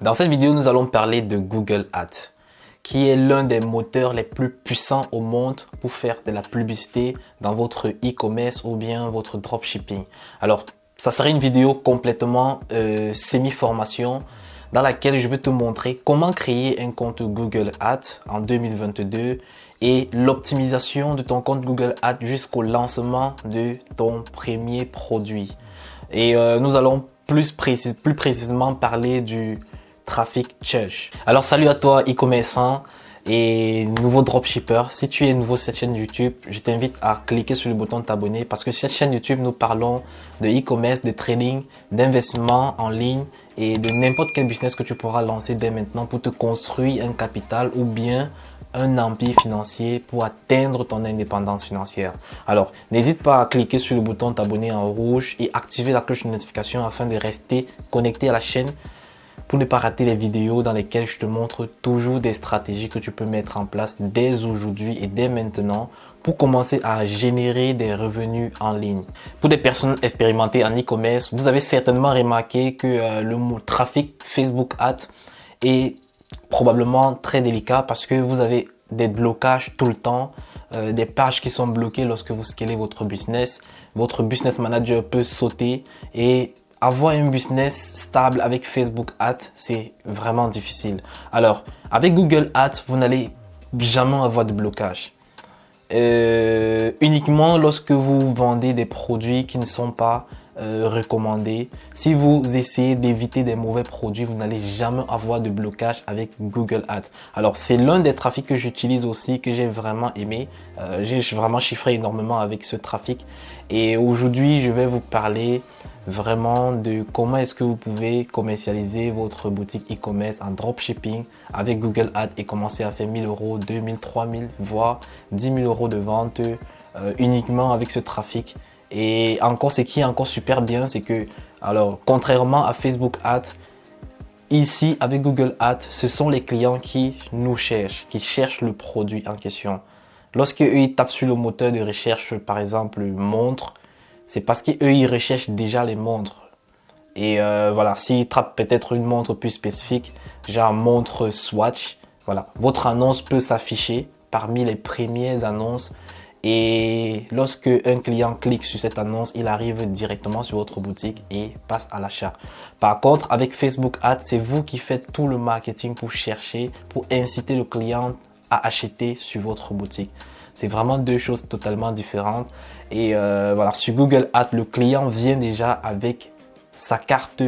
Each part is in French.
Dans cette vidéo, nous allons parler de Google Ads, qui est l'un des moteurs les plus puissants au monde pour faire de la publicité dans votre e-commerce ou bien votre dropshipping. Alors, ça serait une vidéo complètement semi-formation dans laquelle je vais te montrer comment créer un compte Google Ads en 2022 et l'optimisation de ton compte Google Ads jusqu'au lancement de ton premier produit. Et nous allons plus précisément parler du Traffic Church. Alors salut à toi e-commerçant et nouveau dropshipper. Si tu es nouveau sur cette chaîne YouTube, je t'invite à cliquer sur le bouton t'abonner parce que sur cette chaîne YouTube, nous parlons de e-commerce, de trading, d'investissement en ligne et de n'importe quel business que tu pourras lancer dès maintenant pour te construire un capital ou bien un empire financier pour atteindre ton indépendance financière. Alors, n'hésite pas à cliquer sur le bouton t'abonner en rouge et activer la cloche de notification afin de rester connecté à la chaîne pour ne pas rater les vidéos dans lesquelles je te montre toujours des stratégies que tu peux mettre en place dès aujourd'hui et dès maintenant pour commencer à générer des revenus en ligne. Pour des personnes expérimentées en e-commerce, vous avez certainement remarqué que le mot trafic Facebook Ads est probablement très délicat parce que vous avez des blocages tout le temps, des pages qui sont bloquées lorsque vous scalez votre business. Votre business manager peut sauter et avoir un business stable avec Facebook Ads, c'est vraiment difficile. Alors, avec Google Ads, vous n'allez jamais avoir de blocage. Uniquement lorsque vous vendez des produits qui ne sont pas recommandés. Si vous essayez d'éviter des mauvais produits, vous n'allez jamais avoir de blocage avec Google Ads. Alors, c'est l'un des trafics que j'utilise aussi, que j'ai vraiment aimé. J'ai vraiment chiffré énormément avec ce trafic. Et aujourd'hui, je vais vous parler vraiment de comment est-ce que vous pouvez commercialiser votre boutique e-commerce en dropshipping avec Google Ads et commencer à faire 1000 euros, 2000, 3000, voire 10 000 euros de vente uniquement avec ce trafic. Et encore, ce qui est encore super bien, c'est que, alors, contrairement à Facebook Ads, ici, avec Google Ads, ce sont les clients qui nous cherchent, qui cherchent le produit en question. Lorsque eux, ils tapent sur le moteur de recherche, par exemple, montre, c'est parce qu'eux, ils recherchent déjà les montres. Et voilà, s'ils tapent peut-être une montre plus spécifique, genre montre Swatch, voilà, votre annonce peut s'afficher parmi les premières annonces. Et lorsque un client clique sur cette annonce, il arrive directement sur votre boutique et passe à l'achat. Par contre, avec Facebook Ads, c'est vous qui faites tout le marketing pour chercher, pour inciter le client à acheter sur votre boutique. C'est vraiment deux choses totalement différentes. Et voilà, sur Google Ads, le client vient déjà avec sa carte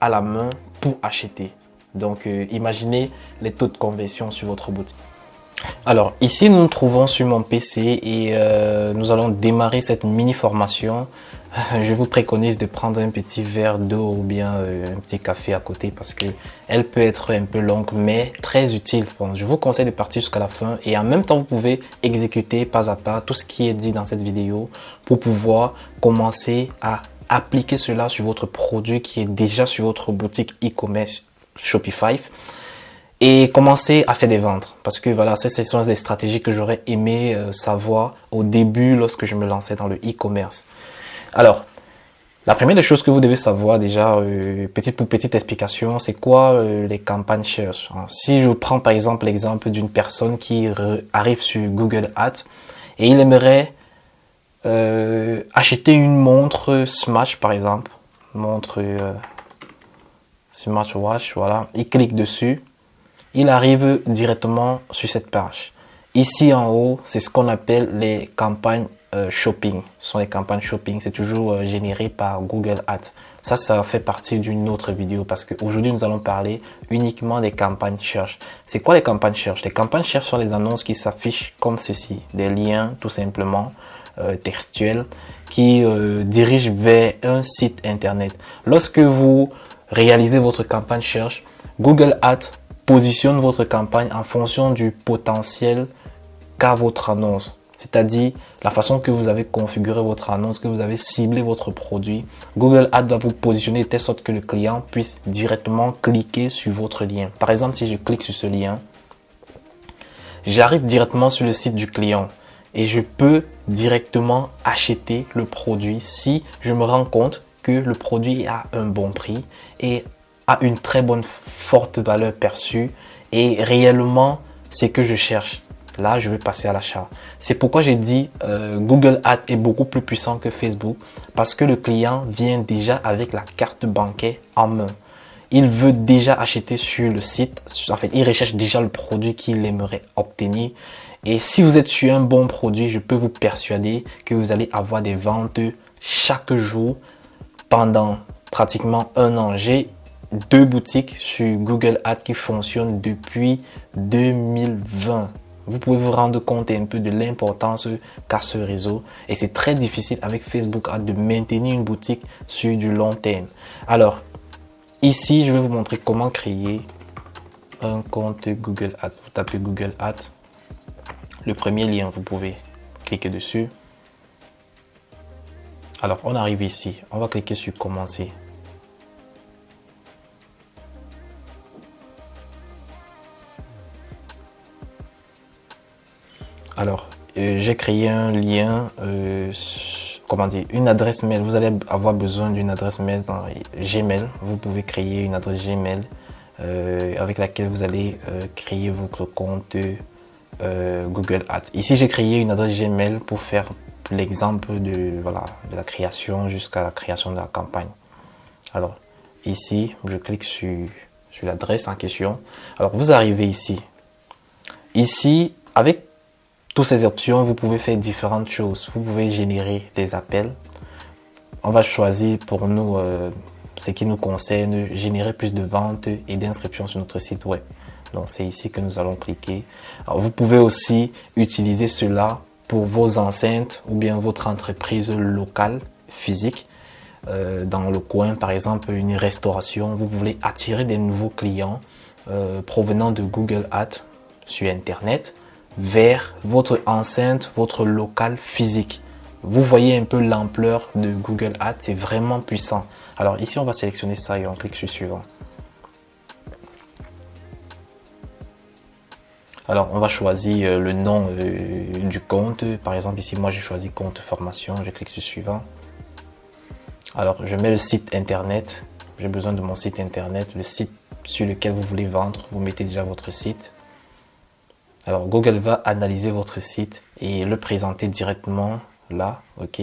à la main pour acheter. Donc, imaginez les taux de conversion sur votre boutique. Alors, ici, nous nous trouvons sur mon PC et nous allons démarrer cette mini formation. Je vous préconise de prendre un petit verre d'eau ou bien un petit café à côté parce que elle peut être un peu longue mais très utile. Bon, je vous conseille de partir jusqu'à la fin et en même temps, vous pouvez exécuter pas à pas tout ce qui est dit dans cette vidéo pour pouvoir commencer à appliquer cela sur votre produit qui est déjà sur votre boutique e-commerce Shopify. Et commencer à faire des ventes parce que voilà, ce sont des stratégies que j'aurais aimé savoir au début lorsque je me lançais dans le e-commerce. Alors, la première des choses que vous devez savoir déjà, petite explication, c'est quoi les campagnes search. Si je prends par exemple l'exemple d'une personne qui arrive sur Google Ads et il aimerait acheter une montre Smash par exemple, montre smartwatch, voilà, il clique dessus. Il arrive directement sur cette page. Ici en haut, c'est ce qu'on appelle les campagnes shopping. Ce sont les campagnes shopping, c'est toujours généré par Google Ads. Ça fait partie d'une autre vidéo parce qu'aujourd'hui, nous allons parler uniquement des campagnes search. C'est quoi les campagnes search? Les campagnes search sont les annonces qui s'affichent comme ceci. Des liens tout simplement textuels qui dirigent vers un site internet. Lorsque vous réalisez votre campagne search, Google Ads positionne votre campagne en fonction du potentiel qu'a votre annonce. C'est-à-dire la façon que vous avez configuré votre annonce, que vous avez ciblé votre produit. Google Ads va vous positionner de telle sorte que le client puisse directement cliquer sur votre lien. Par exemple, si je clique sur ce lien, j'arrive directement sur le site du client et je peux directement acheter le produit si je me rends compte que le produit a un bon prix et a une très bonne, forte valeur perçue et réellement, c'est que je cherche. Là, je vais passer à l'achat. C'est pourquoi j'ai dit Google Ads est beaucoup plus puissant que Facebook parce que le client vient déjà avec la carte bancaire en main. Il veut déjà acheter sur le site. En fait, il recherche déjà le produit qu'il aimerait obtenir. Et si vous êtes sur un bon produit, je peux vous persuader que vous allez avoir des ventes chaque jour pendant pratiquement un an. J'ai 2 boutiques sur Google Ads qui fonctionnent depuis 2020. Vous pouvez vous rendre compte un peu de l'importance qu'a ce réseau. Et c'est très difficile avec Facebook Ads de maintenir une boutique sur du long terme. Alors, ici, je vais vous montrer comment créer un compte Google Ads. Vous tapez Google Ads. Le premier lien, vous pouvez cliquer dessus. Alors, on arrive ici. On va cliquer sur commencer. Alors, j'ai créé un lien, comment dire, une adresse mail. Vous allez avoir besoin d'une adresse mail dans Gmail. Vous pouvez créer une adresse Gmail avec laquelle vous allez créer votre compte Google Ads. Ici, j'ai créé une adresse Gmail pour faire l'exemple de la création jusqu'à la création de la campagne. Alors, ici, je clique sur l'adresse en question. Alors, vous arrivez ici. Ici, avec toutes ces options, vous pouvez faire différentes choses. Vous pouvez générer des appels. On va choisir pour nous, ce qui nous concerne, générer plus de ventes et d'inscriptions sur notre site web. Donc, c'est ici que nous allons cliquer. Alors, vous pouvez aussi utiliser cela pour vos enceintes ou bien votre entreprise locale, physique. Dans le coin, par exemple, une restauration. Vous voulez attirer des nouveaux clients provenant de Google Ads sur Internet vers votre enceinte, votre local physique. Vous voyez un peu l'ampleur de Google Ads, c'est vraiment puissant. Alors ici, on va sélectionner ça et on clique sur suivant. Alors on va choisir le nom du compte. Par exemple ici, moi j'ai choisi compte formation, je clique sur suivant. Alors je mets le site internet, j'ai besoin de mon site internet, le site sur lequel vous voulez vendre, vous mettez déjà votre site. Alors, Google va analyser votre site et le présenter directement là. OK.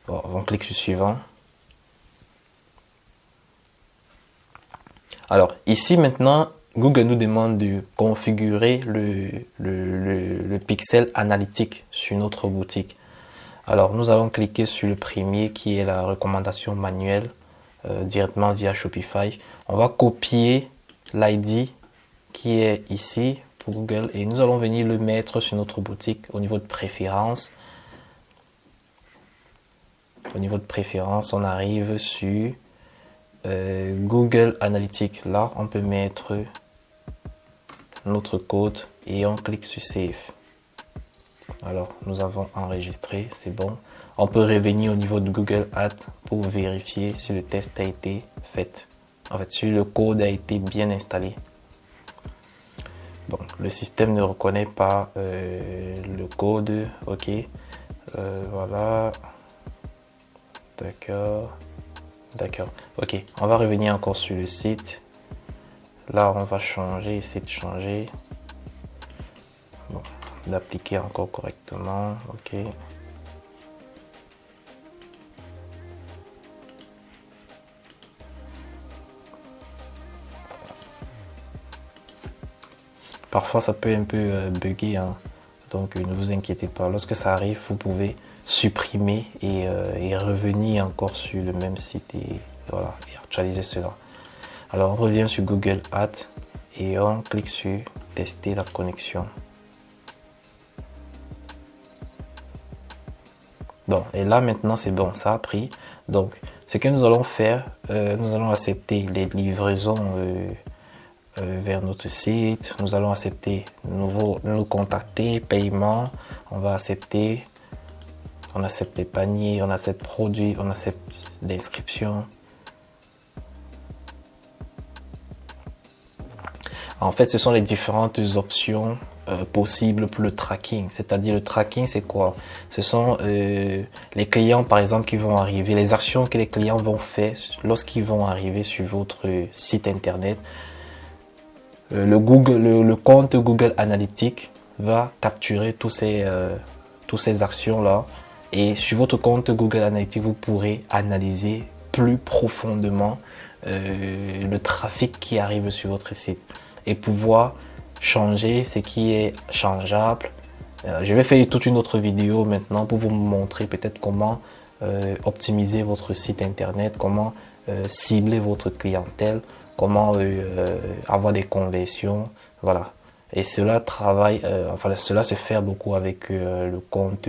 Bon, on clique sur suivant. Alors, ici maintenant, Google nous demande de configurer le pixel analytique sur notre boutique. Alors, nous allons cliquer sur le premier qui est la recommandation manuelle directement via Shopify. On va copier l'ID qui est ici pour Google et nous allons venir le mettre sur notre boutique au niveau de préférence. Au niveau de préférence, on arrive sur Google Analytics. Là, on peut mettre notre code et on clique sur Save. Alors, nous avons enregistré, c'est bon. On peut revenir au niveau de Google Ads pour vérifier si le test a été fait. En fait, si le code a été bien installé. Bon, le système ne reconnaît pas le code. OK. Voilà. D'accord. D'accord. OK. On va revenir encore sur le site. Là, on va changer, essayer de changer. Bon, d'appliquer encore correctement. OK. Parfois, ça peut un peu bugger, hein. Donc, ne vous inquiétez pas. Lorsque ça arrive, vous pouvez supprimer et revenir encore sur le même site et, voilà, et actualiser cela. Alors, on revient sur Google Ads et on clique sur tester la connexion. Bon, et là, maintenant, c'est bon, ça a pris. Donc, ce que nous allons faire, nous allons accepter les livraisons vers notre site. Nous allons accepter nous contacter, paiement. On va accepter. On accepte les paniers, on accepte produits, on accepte l'inscription. En fait, ce sont les différentes options possible pour le tracking. C'est-à-dire le tracking, c'est quoi? Ce sont les clients, par exemple, qui vont arriver, les actions que les clients vont faire lorsqu'ils vont arriver sur votre site internet. Le compte Google Analytics va capturer tous ces actions-là. Et sur votre compte Google Analytics, vous pourrez analyser plus profondément le trafic qui arrive sur votre site et pouvoir changer ce qui est changeable. Je vais faire toute une autre vidéo maintenant pour vous montrer peut-être comment optimiser votre site internet, comment cibler votre clientèle, comment avoir des conversions, voilà. Et cela cela se fait beaucoup avec le compte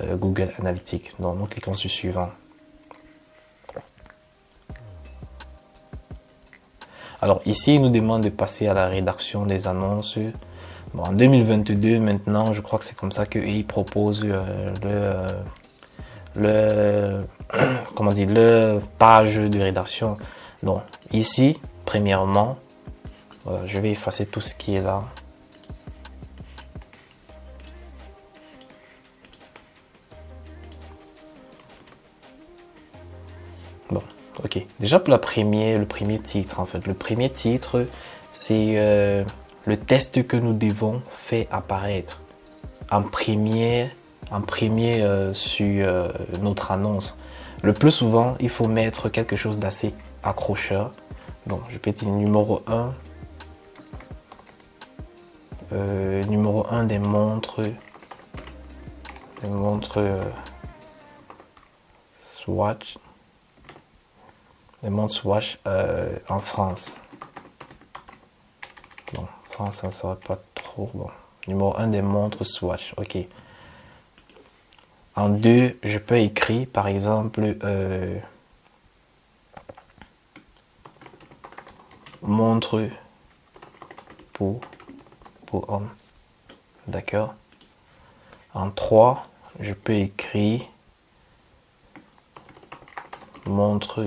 Google Analytics. Donc nous cliquons sur suivant. Alors ici, il nous demande de passer à la rédaction des annonces. Bon, en 2022, maintenant, je crois que c'est comme ça qu'ils proposent comment dire, le page de rédaction. Donc ici, premièrement, voilà, je vais effacer tout ce qui est là. Bon, ok. Déjà pour le premier titre, en fait. Le premier titre, c'est le test que nous devons faire apparaître en premier sur notre annonce. Le plus souvent, il faut mettre quelque chose d'assez accrocheur. Donc, je peux dire numéro 1. Numéro 1 des montres. Swatch. Les montres Swatch en France. Bon, France, ça ne serait pas trop bon. Numéro 1 des montres Swatch. Ok. En 2, je peux écrire par exemple montre pour homme. D'accord. En 3, je peux écrire montre.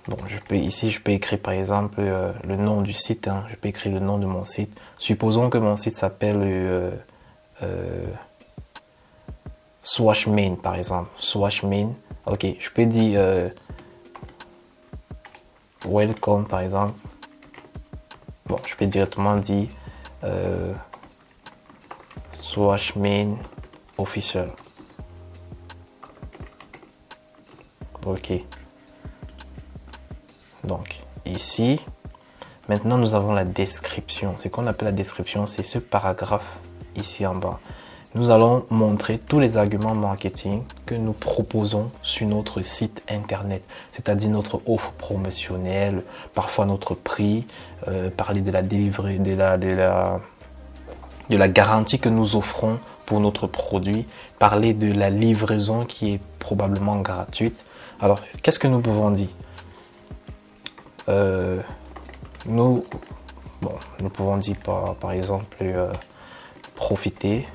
Bon, ici, je peux écrire par exemple le nom du site. Hein. Je peux écrire le nom de mon site. Supposons que mon site s'appelle Swatch Main, par exemple. Swatch Main. Ok, je peux dire Welcome, par exemple. Bon, je peux directement dire Swatch Main Official. Ok. Donc, ici, maintenant nous avons la description. Ce qu'on appelle la description, c'est ce paragraphe ici en bas. Nous allons montrer tous les arguments marketing que nous proposons sur notre site internet, c'est-à-dire notre offre promotionnelle, parfois notre prix, parler de la délivrée, de la garantie que nous offrons pour notre produit, parler de la livraison qui est probablement gratuite. Alors, qu'est-ce que nous pouvons dire? Nous pouvons dire par exemple profiter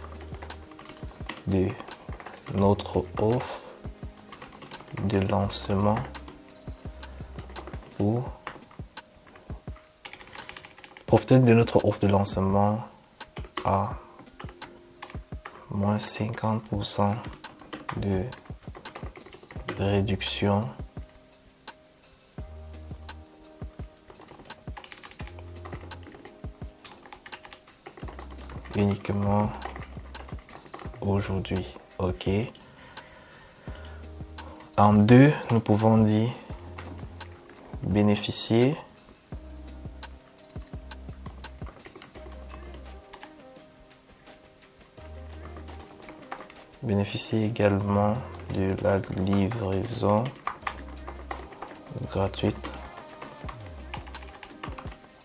de notre offre de lancement ou profiter de notre offre de lancement à moins 50% de réduction uniquement aujourd'hui. Ok. En 2, nous pouvons dire bénéficier également de la livraison gratuite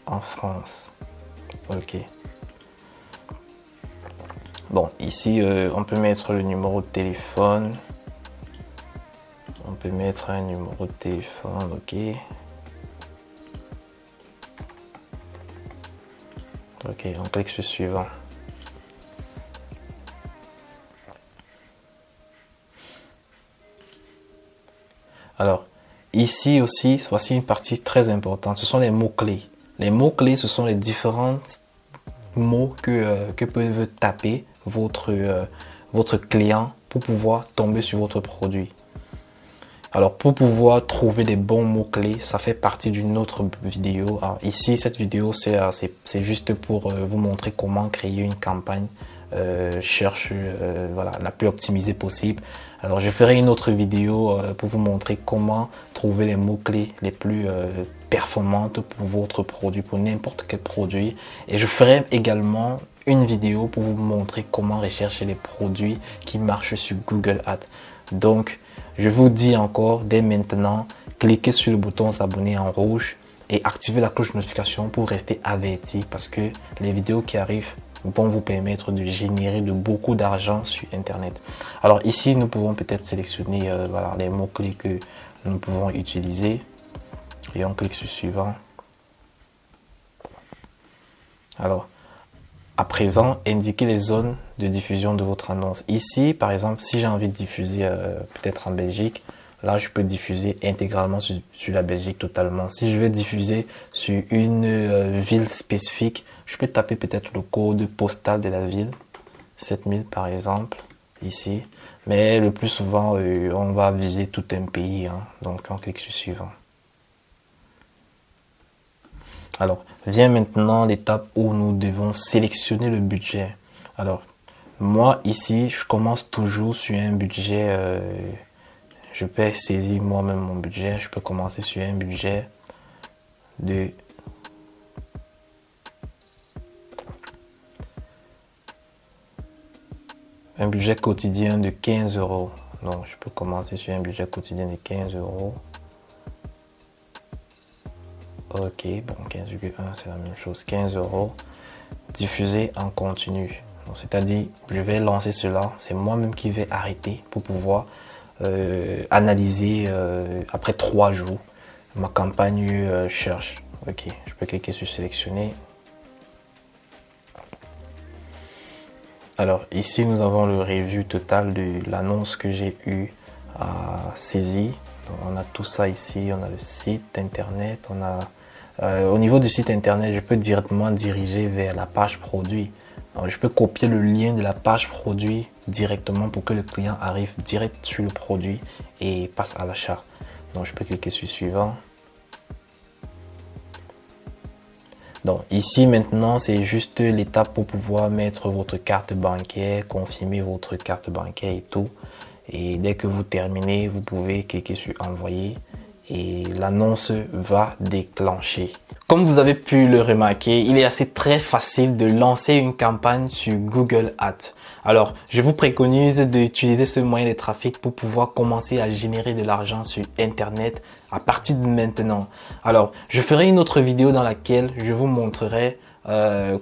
en France. Ok. Bon, ici, on peut mettre le numéro de téléphone. On peut mettre un numéro de téléphone, ok. Ok, on clique sur suivant. Alors, ici aussi, voici une partie très importante. Ce sont les mots-clés. Les mots-clés, ce sont les différentes mots que peuvent taper votre client pour pouvoir tomber sur votre produit. Alors, pour pouvoir trouver des bons mots-clés, ça fait partie d'une autre vidéo. Alors, ici, cette vidéo, c'est juste pour vous montrer comment créer une campagne voilà, la plus optimisée possible. Alors, je ferai une autre vidéo pour vous montrer comment trouver les mots-clés les plus performantes pour votre produit, pour n'importe quel produit. Et je ferai également une vidéo pour vous montrer comment rechercher les produits qui marchent sur Google Ads. Donc, je vous dis encore, dès maintenant, cliquez sur le bouton s'abonner en rouge et activez la cloche de notification pour rester averti parce que les vidéos qui arrivent vont vous permettre de générer beaucoup d'argent sur Internet. Alors ici, nous pouvons peut-être sélectionner voilà, les mots-clés que nous pouvons utiliser et on clique sur suivant. Alors, à présent, indiquez les zones de diffusion de votre annonce. Ici, par exemple, si j'ai envie de diffuser peut-être en Belgique, là, je peux diffuser intégralement sur la Belgique totalement. Si je veux diffuser sur une ville spécifique, je peux taper peut-être le code postal de la ville, 7000 par exemple, ici. Mais le plus souvent, on va viser tout un pays. Hein. Donc, on clique sur suivant. Alors, vient maintenant l'étape où nous devons sélectionner le budget. Alors, moi, ici, je commence toujours sur un budget. Je peux saisir moi-même mon budget. Je peux commencer sur un budget de un budget quotidien de 15 euros. Donc, je peux commencer sur un budget quotidien de 15 euros. Ok, bon, 15,1, c'est la même chose. 15 euros. Diffuser en continu. C'est-à-dire, je vais lancer cela. C'est moi-même qui vais arrêter pour pouvoir analyser après 3 jours ma campagne cherche. Ok, je peux cliquer sur sélectionner. Alors ici nous avons le review total de l'annonce que j'ai eu à saisir. Donc, on a tout ça ici, on a le site internet, on a au niveau du site internet, je peux directement diriger vers la page produit. Alors, je peux copier le lien de la page produit directement pour que le client arrive direct sur le produit et passe à l'achat. Donc je peux cliquer sur suivant. Donc ici maintenant c'est juste l'étape pour pouvoir mettre votre carte bancaire, confirmer votre carte bancaire et tout. Et dès que vous terminez, vous pouvez cliquer sur envoyer et l'annonce va déclencher. Comme vous avez pu le remarquer, il est assez très facile de lancer une campagne sur Google Ads. Alors, je vous préconise d'utiliser ce moyen de trafic pour pouvoir commencer à générer de l'argent sur Internet à partir de maintenant. Alors, je ferai une autre vidéo dans laquelle je vous montrerai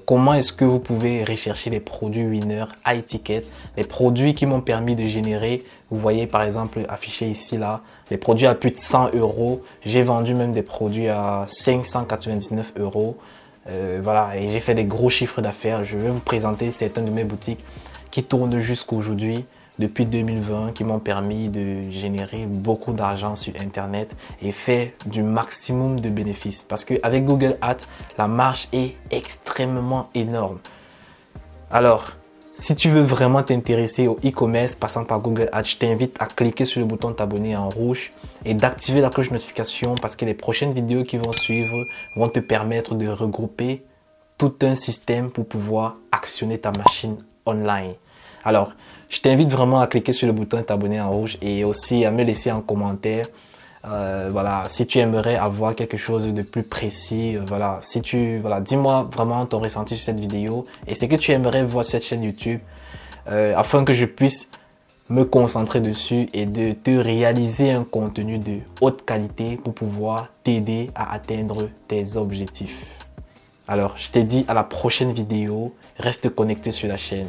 comment est-ce que vous pouvez rechercher les produits winners high ticket, les produits qui m'ont permis de générer, vous voyez par exemple affiché ici là, les produits à plus de 100 euros. J'ai vendu même des produits à 599 euros. Voilà, et j'ai fait des gros chiffres d'affaires. Je vais vous présenter certaines de mes boutiques qui tournent jusqu'à aujourd'hui, depuis 2020, qui m'ont permis de générer beaucoup d'argent sur Internet et faire du maximum de bénéfices. Parce qu'avec Google Ads, la marge est extrêmement énorme. Alors, si tu veux vraiment t'intéresser au e-commerce passant par Google Ads, je t'invite à cliquer sur le bouton t'abonner en rouge et d'activer la cloche de notification parce que les prochaines vidéos qui vont suivre vont te permettre de regrouper tout un système pour pouvoir actionner ta machine online. Alors, je t'invite vraiment à cliquer sur le bouton t'abonner en rouge et aussi à me laisser en commentaire voilà, si tu aimerais avoir quelque chose de plus précis, voilà, dis-moi vraiment ton ressenti sur cette vidéo et ce que tu aimerais voir sur cette chaîne YouTube afin que je puisse me concentrer dessus et de te réaliser un contenu de haute qualité pour pouvoir t'aider à atteindre tes objectifs. Alors, je te dis à la prochaine vidéo, reste connecté sur la chaîne.